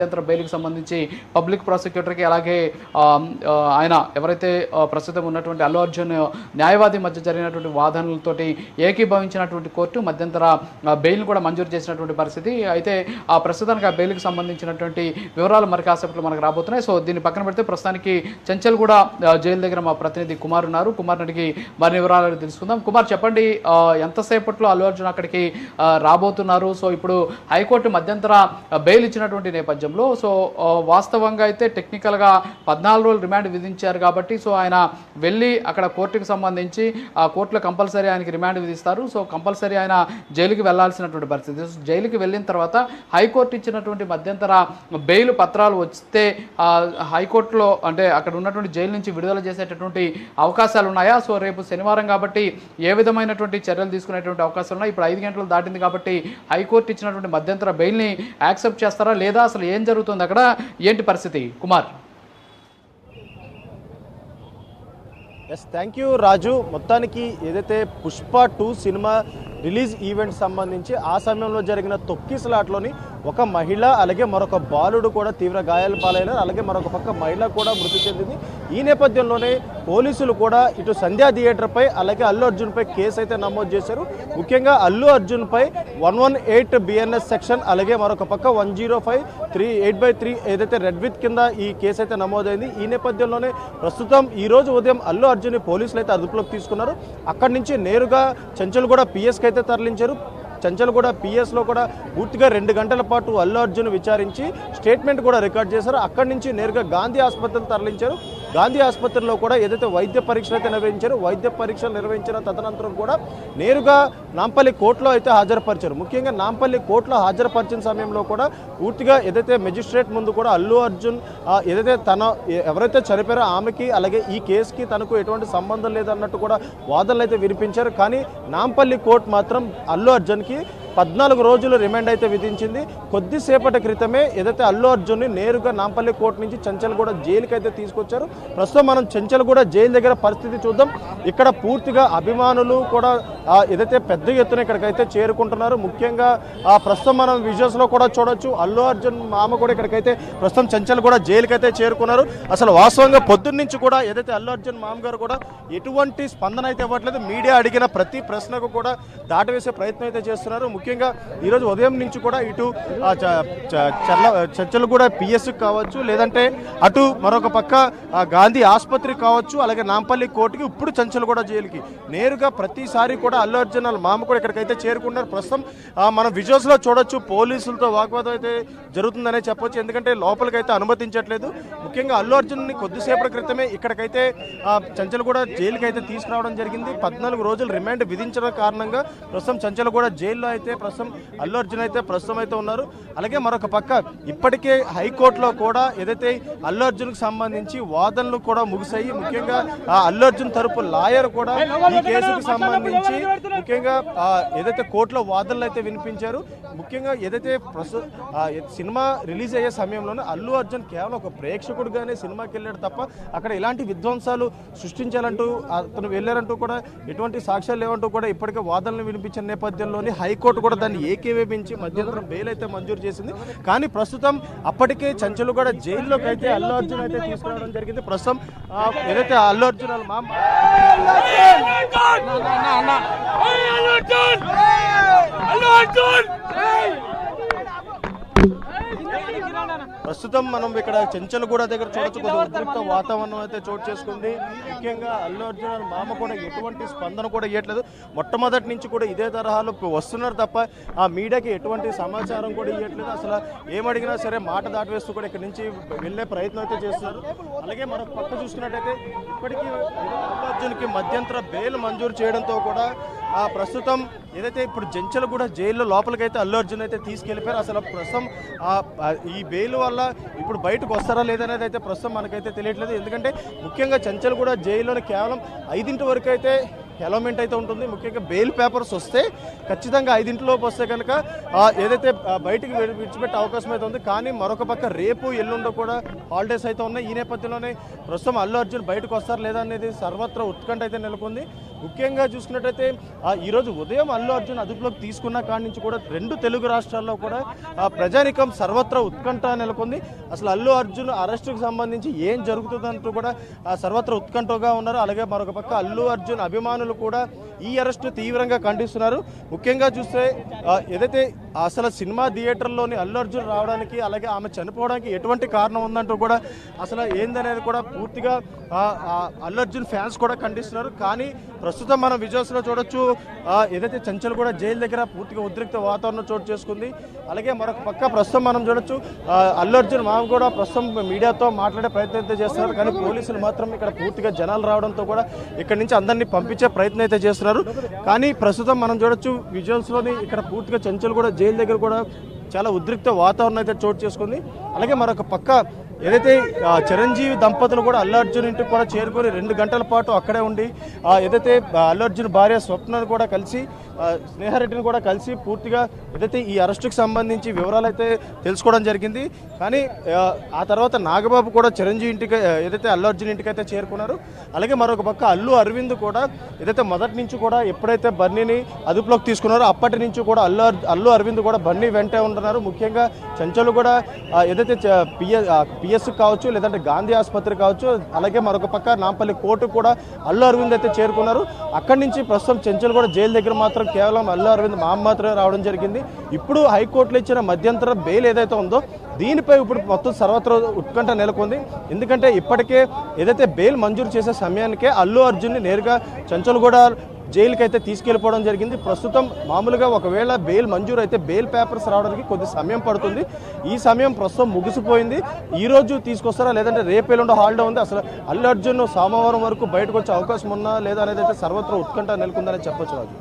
బెయిల్కి సంబంధించి పబ్లిక్ ప్రాసిక్యూటర్కి అలాగే ఆయన ఎవరైతే ప్రస్తుతం ఉన్నటువంటి అల్లు అర్జున్ న్యాయవాది మధ్య జరిగినటువంటి వాదనలతోటి ఏకీభవించినటువంటి కోర్టు మధ్యంతర బెయిల్ని కూడా మంజూరు చేసినటువంటి పరిస్థితి. అయితే ఆ ప్రస్తుతానికి ఆ బెయిల్కి సంబంధించినటువంటి వివరాలు మరి కాసేపట్లో మనకు రాబోతున్నాయి. సో దీన్ని పక్కన పెడితే ప్రస్తుతానికి చెంచల్ కూడా జైలు దగ్గర మా ప్రతినిధి కుమార్ ఉన్నారు. కుమార్ అడిగి మరిన్ని వివరాలు తెలుసుకుందాం. కుమార్, చెప్పండి, ఎంతసేపట్లో అల్లు అర్జున్ అక్కడికి రాబోతున్నారు? సో ఇప్పుడు హైకోర్టు మధ్యంతర బెయిల్ ఇచ్చినటువంటి నేపథ్యం సో వాస్తవంగా అయితే టెక్నికల్గా 14 రోజులు రిమాండ్ విధించారు కాబట్టి సో ఆయన వెళ్ళి అక్కడ కోర్టుకు సంబంధించి ఆ కోర్టులో కంపల్సరీ ఆయనకి రిమాండ్ విధిస్తారు. సో కంపల్సరీ ఆయన జైలుకి వెళ్లాల్సినటువంటి పరిస్థితి. జైలుకి వెళ్ళిన తర్వాత హైకోర్టు ఇచ్చినటువంటి మధ్యంతర బెయిల్ పత్రాలు వస్తే హైకోర్టులో అంటే అక్కడ ఉన్నటువంటి జైలు నుంచి విడుదల చేసేటటువంటి అవకాశాలు ఉన్నాయా? సో రేపు శనివారం కాబట్టి ఏ విధమైనటువంటి చర్యలు తీసుకునేటువంటి అవకాశాలు ఉన్నాయి? ఇప్పుడు 5 గంటలు దాటింది కాబట్టి హైకోర్టు ఇచ్చినటువంటి మధ్యంతర బెయిల్ని యాక్సెప్ట్ చేస్తారా లేదా? అసలు ఏం జరుగుతుంది అక్కడ, ఏంటి పరిస్థితి? కుమార్. థ్యాంక్ యూ రాజు. మొత్తానికి ఏదైతే పుష్ప 2 సినిమా రిలీజ్ ఈవెంట్ సంబంధించి ఆ సమయంలో జరిగిన తొక్కిసలాట్లోని ఒక మహిళ అలాగే మరొక బాలుడు కూడా తీవ్ర గాయాల పాలైనారు. అలాగే మరొక పక్క మహిళ కూడా మృతి చెందింది. ఈ నేపథ్యంలోనే పోలీసులు కూడా ఇటు సంధ్యా థియేటర్పై అలాగే అల్లు అర్జున్పై కేసు అయితే నమోదు చేశారు. ముఖ్యంగా అల్లు అర్జున్పై 118 BNS సెక్షన్ అలాగే మరొక పక్క 105 8/3 ఏదైతే రెడ్ విత్ కింద ఈ కేసు అయితే నమోదైంది. ఈ నేపథ్యంలోనే ప్రస్తుతం ఈ రోజు ఉదయం అల్లు అర్జున్ పోలీసులు అయితే అదుపులోకి తీసుకున్నారు. అక్కడి నుంచి నేరుగా చెంచల్ కూడా పిఎస్కి అయితే తరలించారు. చెంచల్ కూడా పిఎస్లో కూడా పూర్తిగా 2 గంటల పాటు అల్లు అర్జున్ విచారించి స్టేట్మెంట్ కూడా రికార్డ్ చేశారు. అక్కడి నుంచి నేరుగా గాంధీ ఆసుపత్రికి తరలించారు. గాంధీ ఆసుపత్రిలో కూడా ఏదైతే వైద్య పరీక్షలు అయితే నిర్వహించారు, వైద్య పరీక్షలు నిర్వహించిన తదనంతరం కూడా నేరుగా నాంపల్లి కోర్టులో అయితే హాజరుపరిచారు. ముఖ్యంగా నాంపల్లి కోర్టులో హాజరుపరిచిన సమయంలో కూడా పూర్తిగా ఏదైతే మెజిస్ట్రేట్ ముందు కూడా అల్లు అర్జున్ ఏదైతే ఎవరైతే చనిపోయారో ఆమెకి అలాగే ఈ కేసుకి తనకు ఎటువంటి సంబంధం లేదన్నట్టు కూడా వాదనలు అయితే వినిపించారు. కానీ నాంపల్లి కోర్టు మాత్రం అల్లు అర్జున్కి 14 రోజులు రిమాండ్ అయితే విధించింది. కొద్దిసేపటి క్రితమే ఏదైతే అల్లు అర్జున్ని నేరుగా నాంపల్లి కోర్టు నుంచి చెంచల్గూడ జైలుకి అయితే తీసుకొచ్చారు. ప్రస్తుతం మనం చెంచల్గూడ జైలు దగ్గర పరిస్థితి చూద్దాం. ఇక్కడ పూర్తిగా అభిమానులు కూడా ఏదైతే పెద్ద ఎత్తున ఇక్కడికైతే చేరుకుంటున్నారు. ముఖ్యంగా ప్రస్తుతం మనం విజువల్స్లో కూడా చూడొచ్చు. అల్లు అర్జున్ మామ కూడా ఇక్కడికైతే ప్రస్తుతం చెంచల్గూడ జైలుకి అయితే చేరుకున్నారు. అసలు వాస్తవంగా పొద్దున్న నుంచి కూడా ఏదైతే అల్లు అర్జున్ మామ గారు కూడా ఎటువంటి స్పందన అయితే ఇవ్వట్లేదు. మీడియా అడిగిన ప్రతి ప్రశ్నకు కూడా దాటవేసే ప్రయత్నం అయితే చేస్తున్నారు. ముఖ్యంగా ఈరోజు ఉదయం నుంచి కూడా ఇటు చెంచల్గూడ పిఎస్ కావచ్చు, లేదంటే అటు మరొక పక్క గాంధీ ఆసుపత్రి కావచ్చు, అలాగే నాంపల్లి కోర్టుకి, ఇప్పుడు చెంచల్గూడ జైలుకి నేరుగా ప్రతిసారి కూడా అల్లు అర్జున్ వాళ్ళ మామ కూడా ఇక్కడికైతే చేరుకున్నారు. ప్రస్తుతం మనం విజువల్స్లో చూడొచ్చు పోలీసులతో వాగ్వాదం అయితే జరుగుతుందనే చెప్పొచ్చు. ఎందుకంటే లోపలికైతే అనుమతించట్లేదు. ముఖ్యంగా అల్లు అర్జున్ని కొద్దిసేపటి క్రితమే ఇక్కడికైతే చెంచల్గూడ జైలుకి అయితే తీసుకురావడం జరిగింది. 14 రోజులు రిమాండ్ విధించడం కారణంగా ప్రస్తుతం చెంచల్గూడ జైల్లో అయితే ప్రస్తుతం అల్లు అర్జున్ అయితే ప్రస్తుతం అయితే ఉన్నారు. అలాగే మరొక పక్క ఇప్పటికే హైకోర్టులో కూడా ఏదైతే అల్లు అర్జున్కి సంబంధించి వాదనలు కూడా ముగిశాయి. ముఖ్యంగా అల్లు అర్జున్ తరపు లాయర్ కూడా ఈ కేసుకు సంబంధించి ముఖ్యంగా ఏదైతే కోర్టులో వాదనలు అయితే వినిపించారు. ముఖ్యంగా ఏదైతే సినిమా రిలీజ్ అయ్యే సమయంలోనే అల్లు అర్జున్ కేవలం ఒక ప్రేక్షకుడిగానే సినిమాకి వెళ్ళాడు తప్ప అక్కడ ఇలాంటి విధ్వంసాలు సృష్టించాలంటూ అతను వెళ్ళారంటూ కూడా ఎటువంటి సాక్ష్యాలు లేవంటూ కూడా ఇప్పటికే వాదనలు వినిపించిన నేపథ్యంలోని హైకోర్టు కూడా దాన్ని ఏకీభవించి మధ్యంతరం బెయిల్ అయితే మంజూరు చేసింది. కానీ ప్రస్తుతం అప్పటికే చెంచల్గూడ జైల్లోకి అయితే అల్లు అర్జున్ అయితే తీసుకురావడం జరిగింది. ప్రస్తుతం ఏదైతే అల్లు అర్జున్ ప్రస్తుతం మనం ఇక్కడ చెంచల్గూడ దగ్గర చూడొచ్చు. కొద్దిగా ఉద్రిక్త వాతావరణం అయితే చోటు చేసుకుంది. ముఖ్యంగా అల్లు అర్జున్ మామ కూడా ఎటువంటి స్పందన కూడా ఇవ్వట్లేదు. మొట్టమొదటి నుంచి కూడా ఇదే తరహాలో వస్తున్నారు తప్ప ఆ మీడియాకి ఎటువంటి సమాచారం కూడా ఇవ్వట్లేదు. అసలు ఏమడిగినా సరే మాట దాటివేస్తూ కూడా ఇక్కడ నుంచి వెళ్ళే ప్రయత్నం అయితే చేస్తున్నారు. అలాగే మరొక పక్క చూసుకున్నట్టయితే ఇప్పటికీ అల్లు అర్జున్కి మధ్యంతర బెయిల్ మంజూరు చేయడంతో కూడా ప్రస్తుతం ఏదైతే ఇప్పుడు చెంచల్గూడ జైల్లో లోపలికైతే అల్లు అర్జున్ అయితే తీసుకెళ్ళిపోయారు. అసలు ప్రస్తుతం ఈ బెయిల్ వల్ల ఇప్పుడు బయటకు వస్తారా లేదనేది అయితే ప్రస్తుతం మనకైతే తెలియట్లేదు. ఎందుకంటే ముఖ్యంగా చెంచల్గూడ జైల్లోనే కేవలం 5 వరకు అయితే ఎలమెంట్ అయితే ఉంటుంది. ముఖ్యంగా బెయిల్ పేపర్స్ వస్తే ఖచ్చితంగా 5 వస్తే కనుక ఏదైతే బయటికి విడిచిపెట్టే అవకాశం అయితే ఉంది. కానీ మరొక పక్క రేపు ఎల్లుండో కూడా హాలిడేస్ అయితే ఉన్నాయి. ఈ నేపథ్యంలోనే ప్రస్తుతం అల్లు అర్జున్ బయటకు వస్తారు లేదా అనేది సర్వత్రా ఉత్కంఠ అయితే నెలకొంది. ముఖ్యంగా చూసుకున్నట్టయితే ఈరోజు ఉదయం అల్లు అర్జున్ అదుపులోకి తీసుకున్న కాడి నుంచి కూడా 2 తెలుగు రాష్ట్రాల్లో కూడా ప్రజానికం సర్వత్రా ఉత్కంఠ నెలకొంది. అసలు అల్లు అర్జున్ అరెస్టుకు సంబంధించి ఏం జరుగుతుందంటూ కూడా సర్వత్రా ఉత్కంఠగా ఉన్నారు. అలాగే మరొక పక్క అల్లు అర్జున్ అభిమానులు కూడా ఈ అరెస్టు తీవ్రంగా ఖండిస్తున్నారు. ముఖ్యంగా చూస్తే ఏదైతే అసలు సినిమా థియేటర్లోని అల్లు అర్జున్ రావడానికి అలాగే ఆమె చనిపోవడానికి ఎటువంటి కారణం ఉందంటూ కూడా అసలు ఏందనేది కూడా పూర్తిగా అల్లు అర్జున్ ఫ్యాన్స్ కూడా ఖండిస్తున్నారు. కానీ ప్రస్తుతం మనం విజువల్స్లో చూడొచ్చు ఏదైతే చంచల్ కూడా జైలు దగ్గర పూర్తిగా ఉద్రిక్త వాతావరణం చోటు చేసుకుంది. అలాగే మరొక పక్క ప్రస్తుతం మనం చూడొచ్చు అల్లు అర్జున్ మామ కూడా ప్రస్తుతం మీడియాతో మాట్లాడే ప్రయత్నం అయితే చేస్తున్నారు. కానీ పోలీసులు మాత్రం ఇక్కడ పూర్తిగా జనాలు రావడంతో కూడా ఇక్కడ నుంచి అందరినీ పంపించే ప్రయత్నం అయితే చేస్తున్నారు. కానీ ప్రస్తుతం మనం చూడొచ్చు విజువల్స్లోని ఇక్కడ పూర్తిగా చంచల్ కూడా జైలు దగ్గర కూడా చాలా ఉద్రిక్త వాతావరణం అయితే చోటు చేసుకుంది. అలాగే మరొక పక్క ఏదైతే చిరంజీవి దంపతులు కూడా అల్లు అర్జున్ ఇంటికి కూడా చేరుకొని 2 గంటల పాటు అక్కడే ఉండి ఏదైతే అల్లు అర్జున్ భార్య స్వప్నను కూడా కలిసి స్నేహారెడ్డిని కూడా కలిసి పూర్తిగా ఏదైతే ఈ అరెస్టుకు సంబంధించి వివరాలు అయితే తెలుసుకోవడం జరిగింది. కానీ ఆ తర్వాత నాగబాబు కూడా చిరంజీవి ఇంటికి ఏదైతే అల్లు అర్జున్ ఇంటికి అయితే చేరుకున్నారు. అలాగే మరొక పక్క అల్లు అరవింద్ కూడా ఏదైతే మొదటి నుంచి కూడా ఎప్పుడైతే బన్నీని అదుపులోకి తీసుకున్నారో అప్పటి నుంచి కూడా అల్లు అరవింద్ కూడా బన్నీ వెంటే ఉంటున్నారు. ముఖ్యంగా చంచలు కూడా ఏదైతే పిఎస్ కావచ్చు లేదంటే గాంధీ ఆసుపత్రి కావచ్చు అలాగే మరొక పక్క నాంపల్లి కోర్టు కూడా అల్లు అరవింద్ అయితే చేరుకున్నారు. అక్కడి నుంచి ప్రస్తుతం చెంచల్ కూడా జైలు దగ్గర మాత్రం కేవలం అల్లు అరవింద్ మాత్రమే రావడం జరిగింది. ఇప్పుడు హైకోర్టులో ఇచ్చిన మధ్యంతర బెయిల్ ఏదైతే ఉందో దీనిపై ఇప్పుడు మొత్తం సర్వత్రా ఉత్కంఠ నెలకొంది. ఎందుకంటే ఇప్పటికే ఏదైతే బెయిల్ మంజూరు చేసే సమయానికే అల్లు అర్జున్ని నేరుగా చంచల్ కూడా జైలుకి అయితే తీసుకెళ్ళిపోవడం జరిగింది. ప్రస్తుతం మామూలుగా ఒకవేళ బెయిల్ మంజూరు అయితే బెయిల్ పేపర్స్ రావడానికి కొద్ది సమయం పడుతుంది. ఈ సమయం ప్రస్తుతం ముగిసిపోయింది. ఈ రోజు తీసుకొస్తారా లేదంటే రేపు ఎల్లుండి హాలిడే ఉంది. అసలు అల్లు అర్జున్ సోమవారం వరకు బయటకు వచ్చే అవకాశం ఉన్నా లేదా అనేది అయితే సర్వత్రా ఉత్కంఠ నెలకొందని చెప్పొచ్చు. రాజు